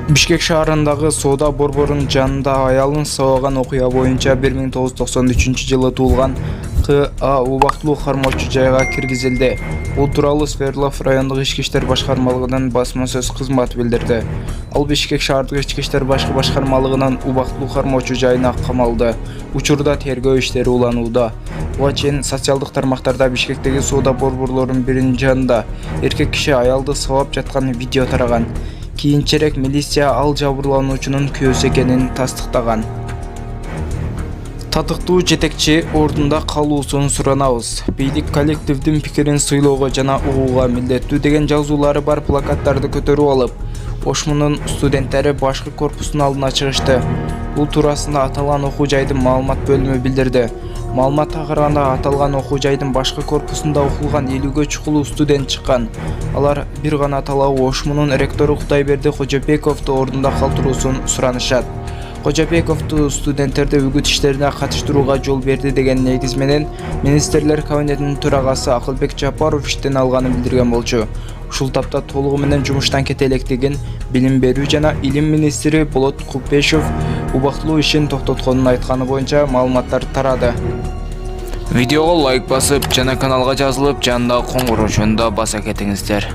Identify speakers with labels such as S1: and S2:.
S1: Бишкек шаарындагы соода борборунун жанында аялын сабаган окуя боюнча 1993-жылы туулган К.А. убактылуу кармоочу жайга киргизилди. Бул тууралуу Свердлов райондук ички иштер башкармалыгынын басма сөз кызматы билдирди. Ал Бишкек шаардык ички иштер башкармалыгынын убактылуу кармоочу жайына камалды. Учурда тергөө иштери уланууда. Буга чейин социалдык тармактарда Бишкектеги соода борборлорунун биринин жанында эркек киши аялды сабап жаткан видео тараган. Кийинчерээк милиция ал жабырлануучунун күйөөсү экенин тастыктаган. Татыктуу жетекчи ордунда калуусун суранабыз. Бийлик коллективдин пикирин сыйлоого жана угууга милдеттүү деген жазуулары бар плакаттарды көтөрүп алып, Ошмунун студенттери башкы корпустун алдына чыгышты. Бул туурасында аталган окуу жайдын маалымат бөлүмү билдирди. Маалыматка караганда аталган окуу жайдын башкы корпусунда окулган 50ге чукул студент чыккан. Алар бир гана талабы Ошмунун ректору Кудайберди Кожобековду ордунда калтыруусун суранышат. Кожобековду студенттерди үгүт иштерине катыштырууга жол берди деген негиз менен министрлер кабинетинин төрагасы Акылбек Жапаров иштен алганын билдирген болчу. Ушул тапта толугу менен жумуштан кете электигин Билим берүү жана илим министри Болот Купешов убактылуу ишин токтотконун айтканы боюнча маалыматтар тарады. Видеого лайк басып жана каналга жазылып, жанындагы коңгуроочуну да баса кетиңиздер.